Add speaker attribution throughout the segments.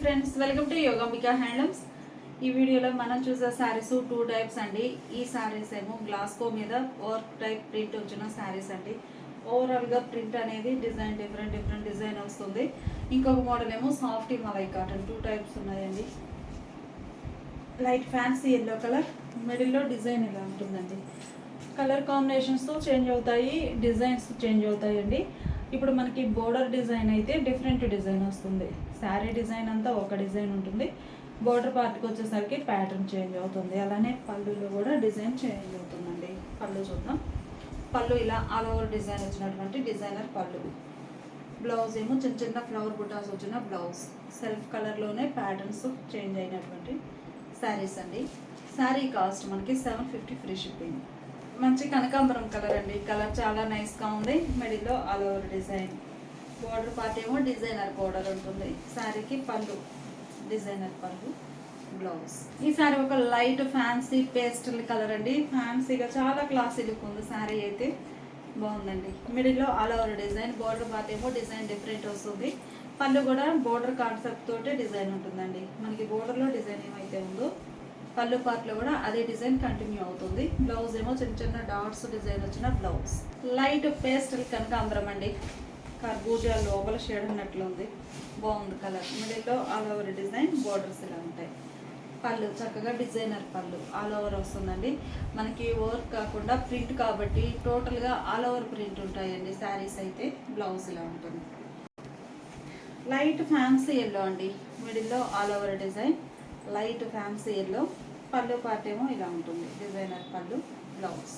Speaker 1: Friends, welcome to Yogambika handlooms. ఈ వీడియోలో మనం చూసే శారీస్ 2 టైప్స్ అండి. ఈ శారీస్ ఏమో గ్లాస్కో మీద వర్క్ టైప్ ప్రింట్ వచ్చిన శారీస్ అండి. ఓవరాల్గా ప్రింట్ అనేది డిజైన్ డిఫరెంట్ డిజైన్ వస్తుంది. ఇంకొక మోడల్ ఏమో సాఫ్ట్ మలై కాటన్. 2 టైప్స్ ఉన్నాయండి. లైట్ ఫ్యాన్సీ ఎల్లో కలర్, మిడిల్లో డిజైన్ ఇలా ఉంటుందండి. కలర్ కాంబినేషన్స్తో చేంజ్ అవుతాయి, డిజైన్స్ చేంజ్ అవుతాయండి. ఇప్పుడు మనకి బోర్డర్ డిజైన్ అయితే డిఫరెంట్ డిజైన్ వస్తుంది. శారీ డిజైన్ అంతా ఒక డిజైన్ ఉంటుంది, బోర్డర్ పార్ట్కి వచ్చేసరికి ప్యాటర్న్ చేంజ్ అవుతుంది. అలానే పళ్ళులో కూడా డిజైన్ చేంజ్ అవుతుందండి. పళ్ళు చూద్దాం. పళ్ళు ఇలా ఆల్ ఓవర్ డిజైన్ వచ్చినటువంటి డిజైనర్ పళ్ళు. బ్లౌజ్ ఏమో చిన్న చిన్న ఫ్లవర్ బుటాస్ వచ్చిన బ్లౌజ్. సెల్ఫ్ కలర్లోనే ప్యాటర్న్స్ చేంజ్ అయినటువంటి శారీస్ అండి. శారీ కాస్ట్ మనకి 750 ఫ్రీ షిప్పింగ్. మంచి కనకాంబరం కలర్ అండి. కలర్ చాలా నైస్గా ఉంది. మిడిల్లో all over design. Border part ఏమో డిజైనర్ బోర్డర్ ఉంటుంది. శారీకి పళ్ళు డిజైనర్ పళ్ళు, బ్లౌజ్. ఈ శారీ ఒక లైట్ ఫ్యాన్సీ పేస్టల్ కలర్ అండి. ఫ్యాన్సీగా చాలా క్లాసీ లుక్ ఉంది. శారీ అయితే బాగుందండి. మిడిల్లో all over design. Border part ఏమో డిజైన్ డిఫరెంట్ వస్తుంది. పళ్ళు కూడా బోర్డర్ కాన్సెప్ట్ తోటే డిజైన్ ఉంటుందండి. మనకి బోర్డర్లో డిజైన్ ఏమైతే ఉందో పళ్ళు పార్ట్లో కూడా అదే డిజైన్ కంటిన్యూ అవుతుంది. బ్లౌజ్ ఏమో చిన్న చిన్న డాట్స్ డిజైన్ వచ్చిన బ్లౌజ్. లైట్ పేస్టల్ కనకాంబరం అండి. కర్బూజా లోపల షేడ్ ఉన్నట్లు ఉంది. బాగుంది కలర్. మిడిల్లో ఆల్ ఓవర్ డిజైన్, బోర్డర్స్ ఇలా ఉంటాయి. పళ్ళు చక్కగా డిజైనర్ పళ్ళు ఆల్ ఓవర్ వస్తుందండి. మనకి వర్క్ కాకుండా ప్రింట్ కాబట్టి టోటల్గా ఆల్ ఓవర్ ప్రింట్ ఉంటాయండి శారీస్ అయితే. బ్లౌజ్ ఇలా ఉంటుంది. లైట్ ఫ్యాన్సీ ఎల్లో అండి. మిడిల్లో all over design, light fancy yellow. పళ్ళు పార్ట్ ఏమో ఇలా ఉంటుంది, డిజైనర్ పళ్ళు, బ్లౌజ్.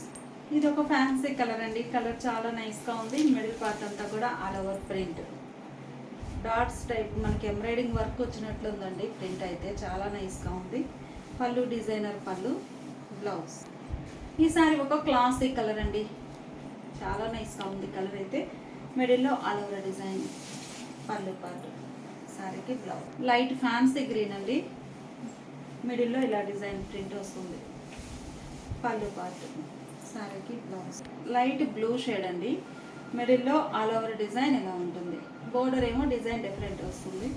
Speaker 1: ఇది ఒక ఫ్యాన్సీ కలర్ అండి. కలర్ చాలా నైస్గా ఉంది. మిడిల్ పార్ట్ అంతా కూడా all over print, dots type మనకి ఎంబ్రాయిడింగ్ వర్క్ వచ్చినట్లు ఉందండి. ప్రింట్ అయితే చాలా నైస్గా ఉంది. పళ్ళు డిజైనర్ పళ్ళు, బ్లౌజ్. ఈ సారీ ఒక క్లాసీ కలర్ అండి. చాలా నైస్గా ఉంది కలర్ అయితే. మిడిల్లో ఆల్ ఓవర్ డిజైన్, పళ్ళు పార్ట్, సారీకి బ్లౌజ్. లైట్ ఫ్యాన్సీ గ్రీన్ అండి. మిడిల్లో ఇలా డిజైన్ ప్రింట్ వస్తుంది. పళ్ళు పార్ట్, సారీకి బ్లౌజ్. లైట్ బ్లూ షేడ్ అండి. మిడిల్లో ఆల్ ఓవర్ డిజైన్ ఇలా ఉంటుంది. బోర్డర్ ఏమో డిజైన్ డిఫరెంట్ వస్తుంది.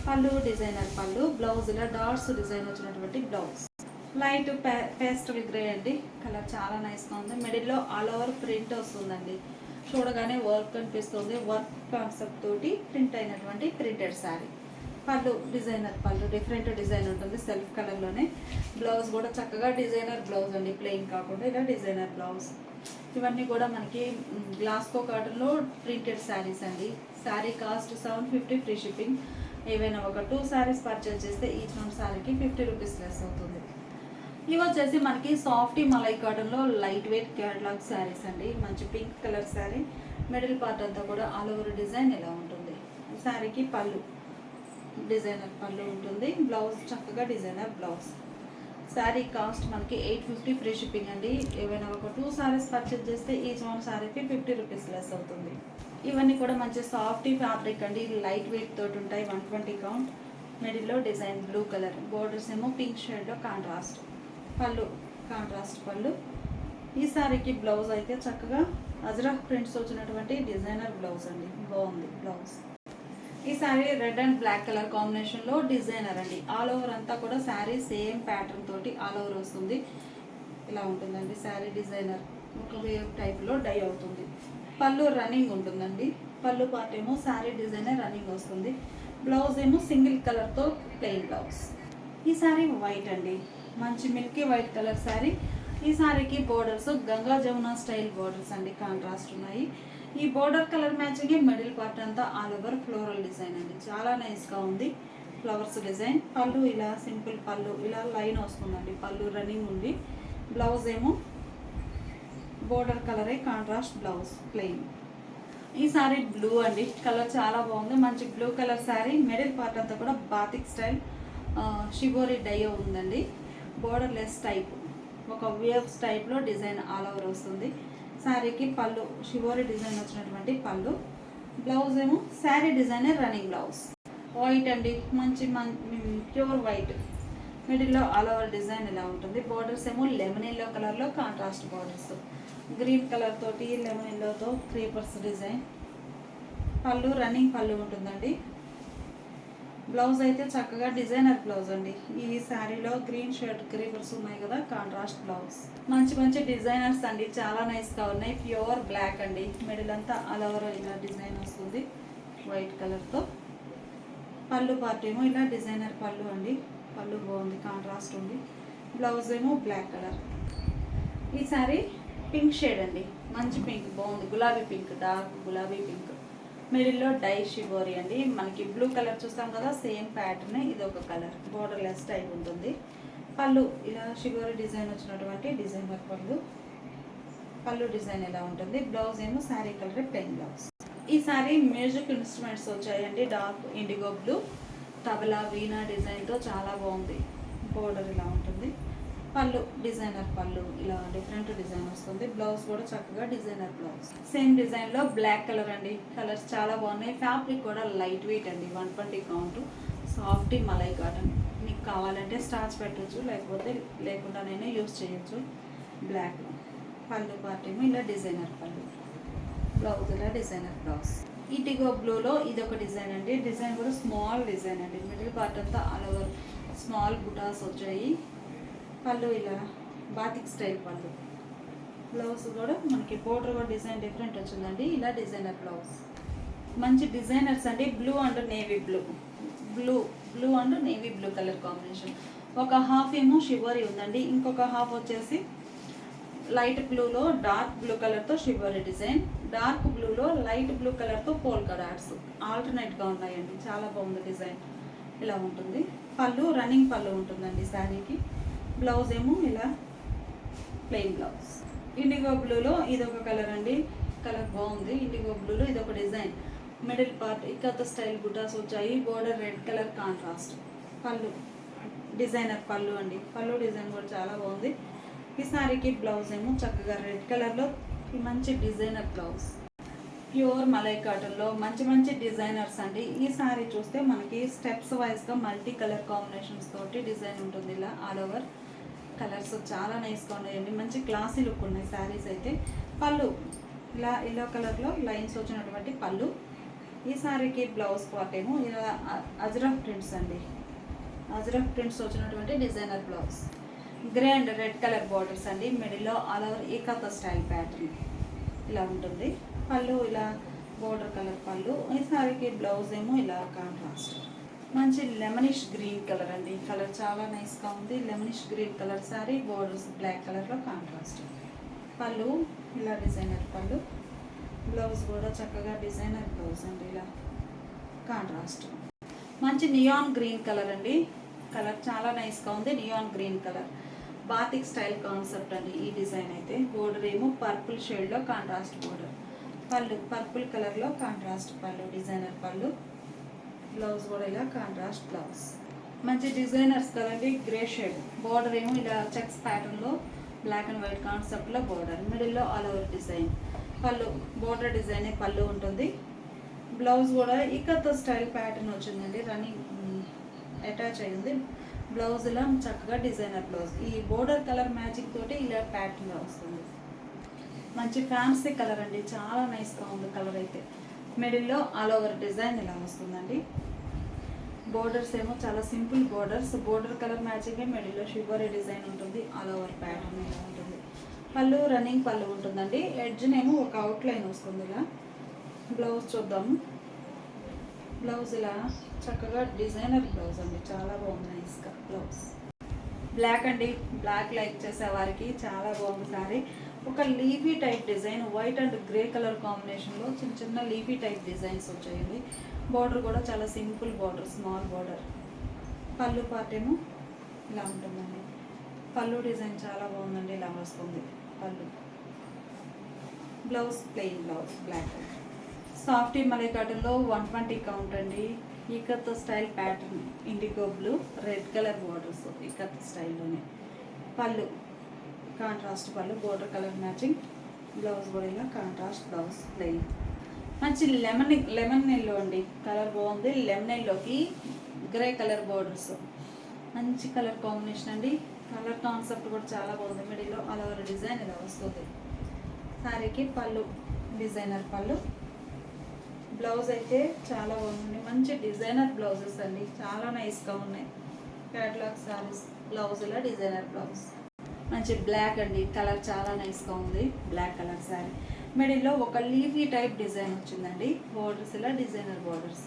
Speaker 1: పళ్ళు డిజైనర్ పళ్ళు, బ్లౌజ్ ఇలా డాట్స్ డిజైన్ వచ్చినటువంటి బ్లౌజ్. లైట్ పేస్టల్ గ్రే అండి. కలర్ చాలా నైస్గా ఉంది. మిడిల్లో ఆల్ ఓవర్ ప్రింట్ వస్తుందండి. చూడగానే వర్క్ అనిపిస్తుంది. వర్క్ కాన్సెప్ట్ తోటి ప్రింట్ అయినటువంటి ప్రింటెడ్ శారీ. పళ్ళు డిజైనర్ పళ్ళు, డిఫరెంట్ డిజైన్ ఉంటుంది సెల్ఫ్ కలర్లోనే. బ్లౌజ్ కూడా చక్కగా డిజైనర్ బ్లౌజ్ అండి. ప్లెయిన్ కాకుండా ఇలా డిజైనర్ బ్లౌజ్. ఇవన్నీ కూడా మనకి గ్లాస్కో కాటన్లో ప్రింటెడ్ శారీస్ అండి. Sari cost 750 free shipping. ఏవైనా ఒక 2 శారీస్ పర్చేజ్ చేస్తే ఈచ్ వన్ శారీకి 50 రూపీస్ లెస్ అవుతుంది. ఇవి వచ్చేసి మనకి సాఫ్ట్ మలై కాటన్లో లైట్ వెయిట్ క్యాటలాగ్ శారీస్ అండి. మంచి pink colour sari. Middle part అంతా కూడా ఆల్ ఓవర్ డిజైన్ ఇలా ఉంటుంది. శారీకి పళ్ళు డిజైనర్ పళ్ళు ఉంటుంది. బ్లౌజ్ చక్కగా డిజైనర్ బ్లౌజ్. శారీ కాస్ట్ మనకి 850 ఫ్రీ షిప్పింగ్ అండి. ఏవైనా ఒక 2 శారీస్ పర్చేజ్ చేస్తే ఈచ్ వన్ శారీకి 50 రూపీస్ లెస్ అవుతుంది. ఇవన్నీ కూడా మంచి సాఫ్ట్ ఫ్యాబ్రిక్ అండి. లైట్ వెయిట్ తోటి ఉంటాయి. 120 కౌంట్. మిడిల్లో డిజైన్ బ్లూ కలర్. బోర్డర్స్ ఏమో పింక్ షేడ్లో కాంట్రాస్ట్. పళ్ళు కాంట్రాస్ట్ పళ్ళు. ఈ శారీకి బ్లౌజ్ అయితే చక్కగా అజ్రక్ ప్రింట్స్ వచ్చినటువంటి డిజైనర్ బ్లౌజ్ అండి. బాగుంది బ్లౌజ్. ఈ sari red and black colour కాంబినేషన్లో డిజైనర్ అండి. ఆల్ ఓవర్ అంతా కూడా శారీ సేమ్ ప్యాటర్న్ తోటి ఆల్ ఓవర్ వస్తుంది. ఇలా ఉంటుందండి శారీ డిజైనర్. ఒక వేవ్ టైప్లో డై అవుతుంది. పళ్ళు రన్నింగ్ ఉంటుందండి. పళ్ళు పార్ట్ ఏమో శారీ డిజైనర్ రన్నింగ్ వస్తుంది. బ్లౌజ్ ఏమో సింగిల్ కలర్తో ప్లెయిన్ బ్లౌజ్. ఈ శారీ వైట్ అండి. మంచి మిల్కీ వైట్ కలర్ శారీ. ఈ శారీకి borders Ganga Jamuna style borders అండి. కాంట్రాస్ట్ ఉన్నాయి. ఈ border colour matching middle part అంతా ఆల్ ఓవర్ ఫ్లోరల్ డిజైన్ అండి. చాలా నైస్గా ఉంది. Flowers design. పళ్ళు ఇలా సింపుల్ పళ్ళు ఇలా లైన్ వస్తుందండి. పళ్ళు రన్నింగ్ ఉంది. బ్లౌజ్ ఏమో బోర్డర్ కలరే కాంట్రాస్ట్ బ్లౌజ్, ప్లెయిన్. ఈ శారీ బ్లూ అండి. కలర్ చాలా బాగుంది. మంచి blue colour sari. Middle part అంతా కూడా బాతిక్ స్టైల్ షిబోరి డై ఉందండి. బోర్డర్ లెస్ టైప్, ఒక వేవ్స్ టైప్లో డిజైన్ ఆల్ ఓవర్ వస్తుంది. శారీకి పళ్ళు షిబోరి డిజైన్ వచ్చినటువంటి పళ్ళు. బ్లౌజ్ ఏమో sari designer running blouse. White అండి. మంచి ప్యూర్ వైట్. మిడిల్లో ఆల్ ఓవర్ డిజైన్ ఇలా ఉంటుంది. బోర్డర్స్ ఏమో లెమన్ ఎల్లో కలర్లో కాంట్రాస్ట్ బోర్డర్స్. గ్రీన్ కలర్ తోటి లెమన్ ఎల్లోతో క్రీపర్స్ డిజైన్. పళ్ళు రన్నింగ్ పళ్ళు ఉంటుందండి. బ్లౌజ్ అయితే చక్కగా డిజైనర్ బ్లౌజ్ అండి. ఈ శారీలో గ్రీన్ షర్ట్ క్రీపర్స్ ఉన్నాయి కదా, కాంట్రాస్ట్ బ్లౌజ్. మంచి మంచి డిజైనర్స్ అండి, చాలా నైస్గా ఉన్నాయి. ప్యూర్ బ్లాక్ అండి, మిడిల్ అంతా ఆల్ ఓవర్ ఇలా డిజైన్ వస్తుంది వైట్ కలర్తో. పళ్ళు పార్ట్ ఏమో ఇలా డిజైనర్ పళ్ళు అండి, పళ్ళు బాగుంది, కాంట్రాస్ట్ ఉంది. బ్లౌజ్ ఏమో బ్లాక్ కలర్. ఈ శారీ పింక్ షేడ్ అండి, మంచి పింక్ బాగుంది, గులాబీ పింక్, డార్క్ గులాబీ పింక్. మిడిల్లో డై షిబోరి అండి. మనకి బ్లూ కలర్ చూస్తాం కదా, సేమ్ ప్యాటర్న్ ఇది ఒక కలర్, బోర్డర్ లెస్ టైప్ ఉంటుంది. పళ్ళు ఇలా షిబోరి డిజైన్ వచ్చినటువంటి డిజైనర్ పళ్ళు. పళ్ళు డిజైన్ ఎలా ఉంటుంది. బ్లౌజ్ ఏమో శారీ కలర్ ప్లెయిన్ బ్లౌజ్. ఈ శారీ మ్యూజిక్ ఇన్స్ట్రుమెంట్స్ వచ్చాయండి, డార్క్ ఇండిగో బ్లూ, తబలా వీణా డిజైన్తో చాలా బాగుంది. బోర్డర్ ఇలా ఉంటుంది. పళ్ళు డిజైనర్ పళ్ళు, ఇలా డిఫరెంట్ డిజైన్ వస్తుంది. బ్లౌజ్ కూడా చక్కగా డిజైనర్ బ్లౌజ్. సేమ్ డిజైన్లో బ్లాక్ కలర్ అండి, కలర్స్ చాలా బాగున్నాయి. ఫ్యాబ్రిక్ కూడా లైట్ వెయిట్ అండి, 120 కౌంట్, సాఫ్ట్ మలై కాటన్. మీకు కావాలంటే స్టార్చ్ పెట్టచ్చు, లేకపోతే లేకుండానైనా యూస్ చేయొచ్చు. బ్లాక్ పళ్ళు పార్ట్ ఏమో ఇలా డిజైనర్ పళ్ళు, బ్లౌజ్ ఇలా డిజైనర్ బ్లౌజ్. ఇటిగో బ్లూలో ఇది ఒక డిజైన్ అండి. డిజైన్ కూడా స్మాల్ డిజైన్ అండి, మిడిల్ పార్ట్ అంతా ఆల్ ఓవర్ స్మాల్ బుటాస్ వచ్చాయి. పళ్ళు ఇలా బాతిక్ స్టైల్ పళ్ళు. బ్లౌజ్ కూడా మనకి బోర్డర్ కూడా డిజైన్ డిఫరెంట్ వచ్చిందండి, ఇలా డిజైనర్ బ్లౌజ్. మంచి డిజైనర్స్ అండి. Blue and navy blue, blue and navy blue colour combination. ఒక హాఫ్ ఏమో షివరీ ఉందండి, ఇంకొక హాఫ్ వచ్చేసి లైట్ బ్లూలో డార్క్ బ్లూ కలర్తో షివరీ డిజైన్, డార్క్ బ్లూలో లైట్ బ్లూ కలర్తో పోల్కా డాట్స్ ఆల్టర్నేట్గా ఉన్నాయండి. చాలా బాగుంది డిజైన్, ఇలా ఉంటుంది. పళ్ళు రన్నింగ్ పళ్ళు ఉంటుందండి శారీకి. బ్లౌజ్ ఏమో ఇలా ప్లెయిన్ బ్లౌజ్. ఇండిగో బ్లూలో ఇదొక కలర్ అండి, కలర్ బాగుంది. ఇండిగో బ్లూలో ఇదొక డిజైన్, మిడిల్ పార్ట్ ఇక్కత స్టైల్ బుటాస్ వచ్చాయి. Border red colour contrast. పళ్ళు డిజైనర్ పళ్ళు అండి, పళ్ళు డిజైన్ కూడా చాలా బాగుంది. ఈ శారీకి బ్లౌజ్ ఏమో చక్కగా రెడ్ కలర్లో ఈ మంచి డిజైనర్ బ్లౌజ్. ప్యూర్ మలై కాటన్లో మంచి మంచి డిజైనర్స్ అండి. ఈ శారీ చూస్తే మనకి స్టెప్స్ వైజ్గా మల్టీ కలర్ కాంబినేషన్స్ తోటి డిజైన్ ఉంటుంది, ఇలా ఆల్ ఓవర్ కలర్స్ చాలా నైస్గా ఉన్నాయండి. మంచి క్లాసీ లుక్ ఉన్నాయి శారీస్ అయితే. పళ్ళు ఇలా ఎల్లో కలర్లో లైన్స్ వచ్చినటువంటి పళ్ళు. ఈ శారీకి బ్లౌజ్ పార్ట్ ఏమో ఇలా అజ్రఫ్ ప్రింట్స్ అండి, అజ్రఫ్ ప్రింట్స్ వచ్చినటువంటి designer blouse. Grey and red colour borders అండి, మిడిల్లో ఆల్ ఓవర్ ఏకత స్టైల్ ప్యాటర్న్ ఇలా ఉంటుంది. పళ్ళు ఇలా బోర్డర్ కలర్ పళ్ళు. ఈ శారీకి బ్లౌజ్ ఏమో ఇలా కాంట్రాస్ట్. మంచి లెమనిష్ గ్రీన్ కలర్ అండి, కలర్ చాలా నైస్గా ఉంది. Lemonish green colour sari, borders black కలర్లో కాంట్రాస్ట్. పళ్ళు ఇలా డిజైనర్ పళ్ళు. బ్లౌజ్ కూడా చక్కగా డిజైనర్ బ్లౌజ్ అండి, ఇలా కాంట్రాస్ట్. మంచి నియాన్ గ్రీన్ కలర్ అండి, కలర్ చాలా నైస్గా ఉంది. Neon green colour batik style concept అండి ఈ డిజైన్ అయితే. బోర్డర్ ఏమో పర్పుల్ షేడ్లో కాంట్రాస్ట్ బోర్డర్. పళ్ళు పర్పుల్ కలర్లో కాంట్రాస్ట్ పళ్ళు, డిజైనర్ పళ్ళు. బ్లౌజ్ కూడా ఇలా కాంట్రాస్ట్ బ్లౌజ్. మంచి డిజైనర్స్ కదండి, గ్రే షేడ్. బోర్డర్ ఏమో ఇలా చెక్స్ ప్యాటర్న్లో బ్లాక్ అండ్ వైట్ కాన్సెప్ట్లో బోర్డర్, మిడిల్లో ఆల్ ఓవర్ డిజైన్. పళ్ళు బోర్డర్ డిజైన్ పళ్ళు ఉంటుంది. బ్లౌజ్ కూడా ఇక్కత స్టైల్ ప్యాటర్న్ వచ్చిందండి, రన్నింగ్ అటాచ్ అయింది. బ్లౌజ్ ఇలా చక్కగా డిజైనర్ బ్లౌజ్. ఈ బోర్డర్ కలర్ మ్యాచింగ్ తోటి ఇలా ప్యాటర్న్గా వస్తుంది. మంచి ఫ్యాన్సీ కలర్ అండి, చాలా నైస్గా ఉంది కలర్ అయితే. మిడిల్లో ఆల్ ఓవర్ డిజైన్ ఇలా వస్తుందండి. బోర్డర్స్ ఏమో చాలా simple borders, border colour matching. మిడిల్లో షిబోరీ డిజైన్ ఉంటుంది, ఆల్ ఓవర్ ప్యాటర్న్ ఇలా ఉంటుంది. పళ్ళు రన్నింగ్ పళ్ళు ఉంటుందండి, ఎడ్జ్నేమో ఒక అవుట్లైన్ వస్తుంది ఇలా. బ్లౌజ్ చూద్దాము. బ్లౌజ్ ఇలా చక్కగా డిజైనర్ బ్లౌజ్ అండి, చాలా బాగుంది నైస్గా బ్లౌజ్. బ్లాక్ అండి, బ్లాక్ లైక్ చేసే వారికి చాలా బాగుంది సారీ. ఒక leafy type design, white and grey colour కాంబినేషన్లో చిన్న చిన్న లీఫీ టైప్ డిజైన్స్ వచ్చాయండి. బార్డర్ కూడా చాలా సింపుల్ బార్డర్, స్మాల్ బార్డర్. పళ్ళు పార్ట్ ఏమో ఇలా ఉంటుందండి. పళ్ళు డిజైన్ చాలా బాగుందండి, ఇలా వస్తుంది పళ్ళు. Blouse plain blouse, black. Softy మలై కాటన్లో 120 కౌంట్ అండి. Ikat style pattern, indigo blue, red colour borders ikat స్టైల్లోనే. పళ్ళు కాంట్రాస్ట్ పళ్ళు, బోర్డర్ కలర్ మ్యాచింగ్. బ్లౌజ్ కూడా ఇలా కాంట్రాస్ట్ బ్లౌజ్, ప్లెయిన్. మంచి లెమన్ ఎల్లో అండి, కలర్ బాగుంది. లెమన్ ఎల్లోకి గ్రే కలర్ బార్డర్స్, మంచి కలర్ కాంబినేషన్ అండి. కలర్ కాన్సెప్ట్ కూడా చాలా బాగుంది. మిడిల్లో ఆల్ ఓవర్ డిజైన్ ఇలా వస్తుంది. శారీకి పళ్ళు డిజైనర్ పళ్ళు. బ్లౌజ్ అయితే చాలా బాగుంది, మంచి డిజైనర్ బ్లౌజెస్ అండి, చాలా నైస్గా ఉన్నాయి. క్యాటలాగ్ సారీస్ బ్లౌజ్లో డిజైనర్ బ్లౌజ్, మంచి బ్లాక్ అండి, కలర్ చాలా నైస్గా ఉంది. బ్లాక్ కలర్ శారీ మిడిల్లో ఒక లీఫీ టైప్ డిజైన్ వచ్చిందండి. బోర్డర్స్ ఇలా డిజైనర్ బోర్డర్స్.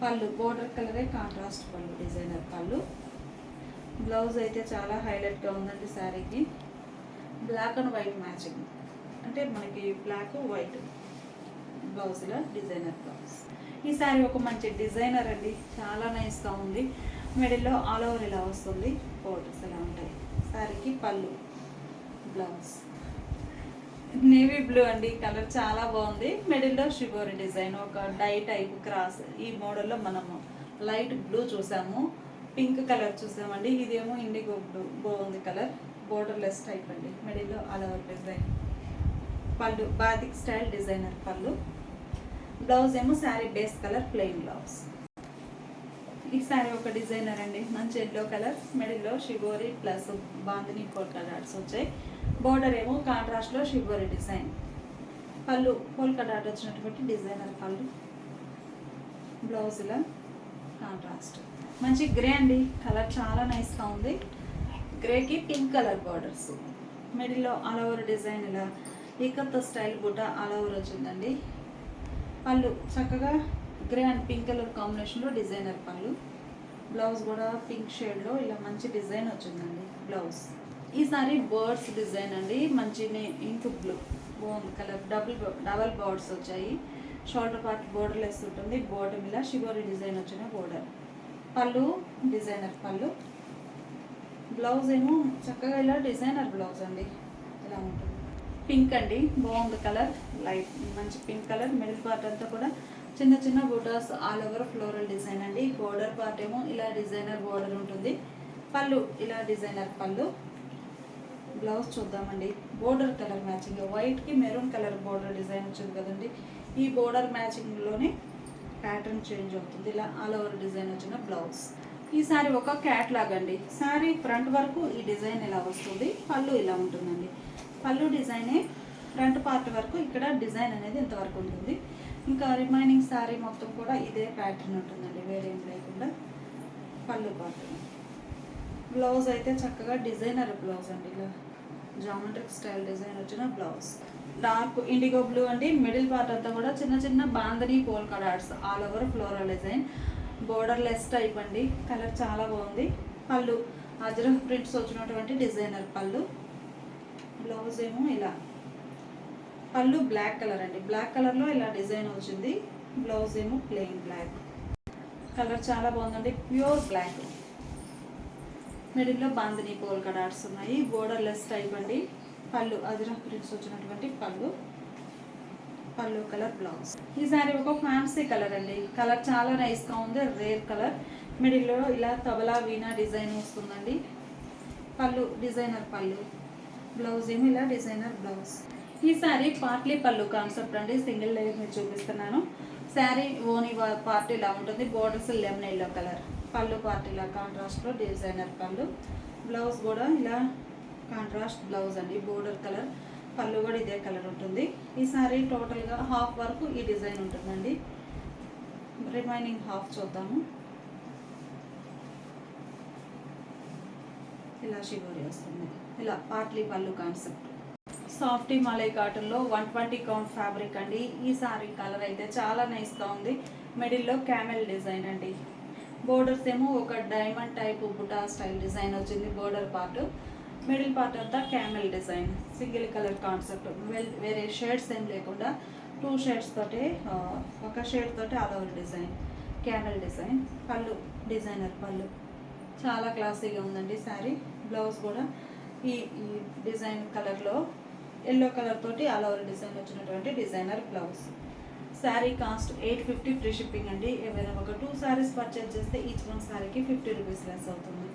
Speaker 1: పళ్ళు బోర్డర్ కలరే కాంట్రాస్ట్ పళ్ళు, డిజైనర్ పళ్ళు. బ్లౌజ్ అయితే చాలా హైలైట్గా ఉందండి శారీకి. బ్లాక్ అండ్ వైట్ మ్యాచింగ్, అంటే మనకి బ్లాక్ వైట్ బ్లౌజ్లో డిజైనర్ బ్లౌజ్. ఈ శారీ ఒక మంచి డిజైనర్ అండి, చాలా నైస్గా ఉంది. మిడిల్లో ఆల్ ఓవర్ ఇలా వస్తుంది, బోర్డర్స్ ఇలా ఉంటాయి. శారీకి పళ్ళు, బ్లౌజ్ నేవీ బ్లూ అండి, కలర్ చాలా బాగుంది. మిడిల్లో షిబోరి డిజైన్, ఒక డై టైప్ క్రాస్. ఈ మోడల్లో మనము లైట్ బ్లూ చూసాము, పింక్ కలర్ చూసామండి. ఇదేమో ఇండిగో బ్లూ, బాగుంది కలర్. బోర్డర్లెస్ టైప్ అండి, మిడిల్లో ఆల్ ఓవర్ డిజైన్. పళ్ళు బాతిక్ స్టైల్ డిజైనర్ పళ్ళు. బ్లౌజ్ ఏమో sari base colour plain blouse. ఈ శారీ ఒక డిజైనర్ అండి, మంచి ఎల్లో కలర్. మిడిల్లో shibori plus bandhani polka dots వచ్చాయి. బోర్డర్ ఏమో కాంట్రాస్ట్లో షిబోరి డిజైన్. పళ్ళు పోల్కా డాట్ వచ్చినటువంటి డిజైనర్ పళ్ళు. బ్లౌజ్లో కాంట్రాస్ట్ మంచి గ్రే అండి, కలర్ చాలా నైస్గా ఉంది. గ్రేకి పింక్ కలర్ బార్డర్స్. మిడిల్లో ఆల్ ఓవర్ డిజైన్ ఇలా ఈకత్త స్టైల్ బుట్ట ఆల్ ఓవర్ వచ్చిందండి. పళ్ళు చక్కగా గ్రే అండ్ పింక్ కలర్ కాంబినేషన్లో డిజైనర్ పళ్ళు. బ్లౌజ్ కూడా పింక్ షేడ్లో ఇలా మంచి డిజైన్ వచ్చిందండి బ్లౌజ్. ఈసారి బర్డ్స్ డిజైన్ అండి, మంచి ఇంక్ బ్లూ, బాగుంది కలర్. డబల్ బర్డ్స్ వచ్చాయి. షోల్డర్ పార్ట్ బోర్డర్ లెస్ ఉంటుంది. బోర్డర్ ఇలా షిబోరి డిజైన్ వచ్చిన బోర్డర్. పళ్ళు డిజైనర్ పళ్ళు. బ్లౌజ్ ఏమో చక్కగా ఇలా డిజైనర్ బ్లౌజ్ అండి, ఇలా ఉంటుంది. పింక్ అండి, బాగుంది కలర్, లైట్ మంచి పింక్ కలర్. మిడిల్ పార్ట్ అంతా కూడా చిన్న చిన్న buttas all over floral design అండి. బోర్డర్ పార్ట్ ఏమో ఇలా డిజైనర్ బోర్డర్ ఉంటుంది. పళ్ళు ఇలా డిజైనర్ పళ్ళు. బ్లౌజ్ చూద్దామండి. బోర్డర్ కలర్ మ్యాచింగ్, వైట్కి మెరూన్ కలర్ బోర్డర్ డిజైన్ వచ్చింది కదండి. ఈ బోర్డర్ మ్యాచింగ్లోనే ప్యాటర్న్ చేంజ్ అవుతుంది. ఇలా ఆల్ ఓవర్ డిజైన్ వచ్చిన బ్లౌజ్. ఈ శారీ ఒక క్యాట్లాగ్ అండి. శారీ ఫ్రంట్ వరకు ఈ డిజైన్ ఇలా వస్తుంది. పళ్ళు ఇలా ఉంటుందండి. పళ్ళు డిజైనే ఫ్రంట్ పార్ట్ వరకు ఇక్కడ డిజైన్ అనేది ఇంతవరకు ఉంటుంది. ఇంకా రిమైనింగ్ శారీ మొత్తం కూడా ఇదే ప్యాటర్న్ ఉంటుందండి, వేరేం లేకుండా. పళ్ళు పార్ట్. బ్లౌజ్ అయితే చక్కగా డిజైనర్ బ్లౌజ్ అండి, ఇలా జామెట్రిక్ స్టైల్ డిజైన్ వచ్చిన బ్లౌజ్. డార్క్ ఇండిగో బ్లూ అండి. మిడిల్ పార్ట్ అంతా కూడా చిన్న చిన్న bandhani polka dots all over floral design. Border less type అండి, కలర్ చాలా బాగుంది. పళ్ళు అజ్రక్ ప్రింట్స్ వచ్చినటువంటి డిజైనర్ పళ్ళు. బ్లౌజ్ ఏమో ఇలా. పళ్ళు బ్లాక్ కలర్ అండి, బ్లాక్ కలర్లో ఇలా డిజైన్ వచ్చింది. బ్లౌజ్ ఏమో ప్లెయిన్ బ్లాక్. కలర్ చాలా బాగుందండి, ప్యూర్ బ్లాక్. మిడిల్లో బాందిని పోల్కా డాట్స్ ఉన్నాయి. బోర్డర్ లెస్ టైప్ అండి. పళ్ళు అజ్రక్ ప్రింట్స్ వచ్చినటువంటి పళ్ళు. పళ్ళు కలర్ బ్లౌజ్. ఈ శారీ ఒక ఫ్యాన్సీ కలర్ అండి, కలర్ చాలా నైస్గా ఉంది, రేర్ కలర్. మిడిల్లో ఇలా తబలా వీణా డిజైన్ వస్తుందండి. పళ్ళు డిజైనర్ పళ్ళు. బ్లౌజ్ ఏమో ఇలా డిజైనర్ బ్లౌజ్. ఈ శారీ పార్ట్లీ పళ్ళు కాన్సెప్ట్ అండి, సింగిల్ లేయర్ మీరు చూపిస్తున్నాను. శారీ ఓనీ పార్ట్ ఇలా ఉంటుంది. Borders lemon yellow colour. పళ్ళు పార్ట్ ఇలా కాంట్రాస్ట్లో డిజైనర్ పళ్ళు. బ్లౌజ్ కూడా ఇలా కాంట్రాస్ట్ బ్లౌజ్ అండి, బోర్డర్ కలర్. పళ్ళు కూడా ఇదే కలర్ ఉంటుంది. ఈ సారీ టోటల్గా హాఫ్ వరకు ఈ డిజైన్ ఉంటుందండి. రిమైనింగ్ హాఫ్ చూద్దాము. ఇలా షిబోరి వస్తుంది, ఇలా పార్ట్లీ పళ్ళు కాన్సెప్ట్. సాఫ్టీ మలై కాటన్లో 120 కౌంట్ ఫ్యాబ్రిక్ అండి. ఈ సారీ కలర్ అయితే చాలా నైస్గా ఉంది. మిడిల్లో క్యామెల్ డిజైన్ అండి. బోర్డర్స్ ఏమో ఒక డైమండ్ టైప్ బుటా స్టైల్ డిజైన్ వచ్చింది బోర్డర్ పార్ట్. మిడిల్ పార్ట్ అంతా camel design, single colour concept. వేరే షేడ్స్ ఏం లేకుండా 2 షేడ్స్ తోటే, ఒక షేడ్ తోటి all over design, camel design. పళ్ళు డిజైనర్ పళ్ళు, చాలా క్లాసీగా ఉందండి శారీ. బ్లౌజ్ కూడా ఈ డిజైన్ కలర్లో ఎల్లో కలర్ తోటి ఆల్ ఓవర్ డిజైన్ వచ్చినటువంటి designer blouse. Sari cost 850 free shipping అండి. ఏవైనా ఒక 2 శారీస్ పర్చేజ్ చేస్తే ఈచ్ వన్ శారీకి 50 రూపీస్ లెస్ అవుతుంది.